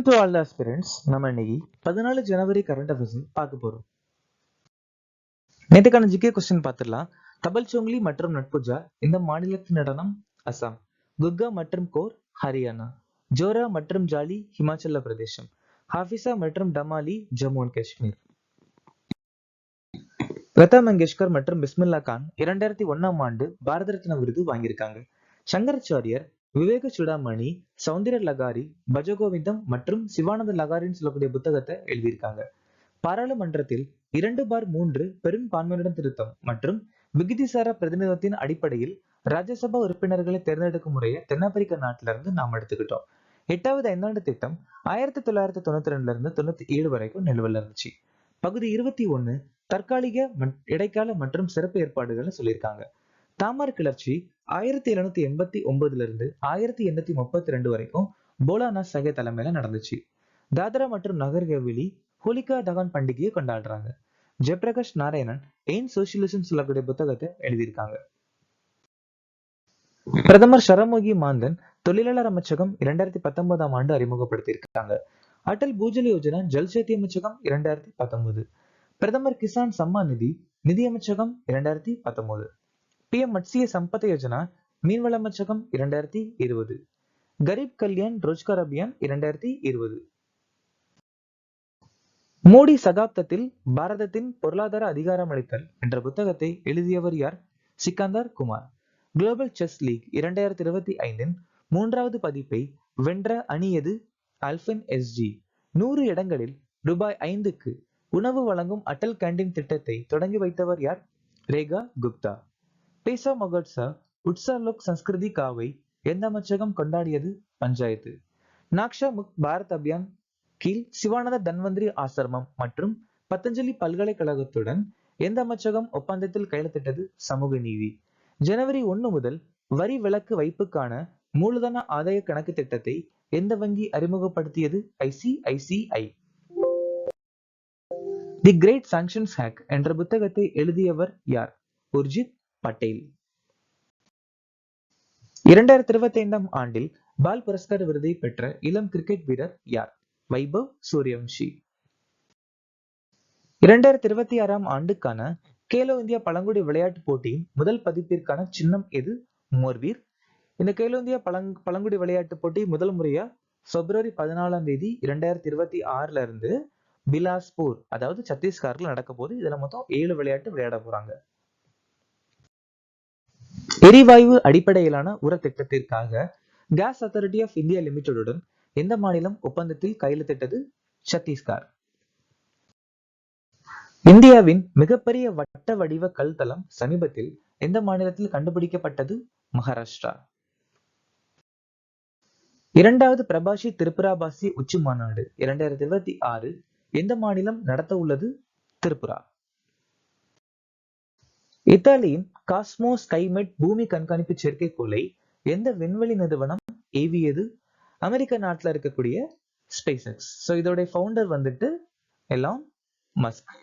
Welcome to all the aspirants. நம்ம இன்னைக்கு 14 ஜனவரி current affairs பார்க்க போறோம். நேற்றுக்கான ஜிகே கொஸ்டின் பார்த்துடலாம். தபல் சோங்லி மற்றும் நட்புஜா இந்த மாநிலத்தின் நடனம் அசாம், குர்கா மற்றும் கோர் ஹரியானா, ஜோரா மற்றும் ஜாலி ஹிமாச்சல பிரதேசம், ஹாஃபிசா மற்றும் டமாலி ஜம்மு அண்ட் காஷ்மீர். லதா மங்கேஷ்கர் மற்றும் பிஸ்மில்லா கான் 2001ஆம் ஆண்டு பாரத ரத்னா விருது வாங்கியிருக்காங்க. சங்கராச்சாரியர், விவேக சுடாமணி, சௌந்தர லகாரி, பஜகோவிந்தம் மற்றும் சிவானந்த லகாரின்னு சொல்லக்கூடிய புத்தகத்தை எழுதியிருக்காங்க. பாராளுமன்றத்தில் 2/3 பெரும்பான்மையுடன் திருத்தம் மற்றும் விகிதிசார பிரதிநிதித்துவத்தின் அடிப்படையில் ராஜ்யசபா உறுப்பினர்களை தேர்ந்தெடுக்கும் முறையை தென்னாப்பிரிக்க நாட்டில இருந்து நாம் எடுத்துக்கிட்டோம். 8வது ஐந்தாண்டு திட்டம் 1992 இருந்து 97 வரைக்கும் நிலுவையில் இருந்துச்சு. பகுதி 21 தற்காலிக இடைக்கால மற்றும் சிறப்பு ஏற்பாடுகளை சொல்லியிருக்காங்க. தாமர் கிளர்ச்சி 1789 இருந்து 1832 வரைக்கும் போலானா சகே தலைமையில நடந்துச்சு. தாத்ரா மற்றும் நகர் ஹவேலி ஹோலிகா தகன் பண்டிகையை கொண்டாடுறாங்க. ஜெயபிரகாஷ் நாராயணன் ஏன் சோசியலிசம் சொல்லக்கூடிய புத்தகத்தை எழுதியிருக்காங்க. பிரதமர் ஷரமோகி மாந்தன் தொழிலாளர் அமைச்சகம் 2019ஆம் ஆண்டு அறிமுகப்படுத்தியிருக்காங்க. அடல் பூஜல் யோஜனா ஜல்சக்தி அமைச்சகம் 2019, பிரதமர் கிசான் சம்மான் நிதி நிதி அமைச்சகம் 2019, PM மத்ஸ்ய சம்பத யோஜனா மீன்வள அமைச்சகம் 2020, கரீப் கல்யாண் ரோஜ்கார் அபியான் 2020. மோடி சகாப்தத்தில் பாரதத்தின் பொருளாதார அதிகாரமளித்தல் என்ற புத்தகத்தை எழுதியவர் யார்? Sikandar Kumar. Global chess league 2025 3வது பதிப்பை வென்ற அணி எது? ஆல்ஃபின் SG. 100 இடங்களில் ரூபாய் 5க்கு உணவு வழங்கும் அட்டல் கேண்டீன் திட்டத்தை தொடங்கி வைத்தவர் யார்? ரேகா குப்தா. பேசா மகோத்சவ் உட்சா லோக் சன்ஸ்கிருதி காவை எந்த அமைச்சகம் கொண்டாடியது? பஞ்சாயத்து. நாக்ஷா முக்த் பாரத் அபியான் கீழ் சிவானந்த தன்வந்திரி ஆசிரமம் மற்றும் பதஞ்சலி பல்கலைக்கழகத்துடன் எந்த அமைச்சகம் ஒப்பந்தத்தில் கையெழுத்திட்டது? சமூக நீதி. ஜனவரி 1 முதல் வரி விலக்கு வைப்புக்கான மூலதன ஆதாய கணக்கு திட்டத்தை எந்த வங்கி அறிமுகப்படுத்தியது? ICICI. தி கிரேட் சாங்ஷன்ஸ் ஹேக் என்ற புத்தகத்தை எழுதியவர் யார்? உர்ஜித் பட்டேல். 2025ஆம் ஆண்டில் பால் புரஸ்கார் விருதை பெற்ற இளம் கிரிக்கெட் வீரர் யார்? வைபவ் சூரியவன்ஷி. 2026ஆம் ஆண்டுக்கான கேலோ இந்தியா பழங்குடி விளையாட்டு போட்டியின் முதல் பதிப்பிற்கான சின்னம் எது? மோர்வீர். இந்த கேலோ இந்தியா பழங்குடி விளையாட்டு போட்டி முதல் முறையா February 14ஆம் தேதி 2026ல இருந்து பிலாஸ்பூர் அதாவது சத்தீஸ்கர்ல நடக்க போது. இதுல மொத்தம் 7 விளையாட்டு விளையாட போறாங்க. எரிவாயு அடிப்படையிலான உர திட்டத்திற்காக கேஸ் அத்தாரிட்டி ஆஃப் இந்தியா லிமிடெடுடன் எந்த மாநிலம் ஒப்பந்தத்தில் கையெழுத்திட்டது? சத்தீஸ்கர். இந்தியாவின் மிகப்பெரிய வட்ட வடிவ கல் தளம் சமீபத்தில் எந்த மாநிலத்தில் கண்டுபிடிக்கப்பட்டது? மகாராஷ்டிரா. 2வது பிரபாஷி திரிபுராபாசி உச்சி மாநாடு 2026 எந்த மாநிலம் நடத்த உள்ளது? திரிபுரா. இத்தாலியின் காஸ்மோ ஸ்கைமெட் பூமி கண்காணிப்பு செயற்கைக்கோளை எந்த விண்வெளி நிறுவனம் ஏவியது? அமெரிக்க நாட்டுல இருக்கக்கூடிய ஸ்பேஸ் எக்ஸ். ஸோ இதோட ஃபவுண்டர் வந்துட்டு எலான் மஸ்க்.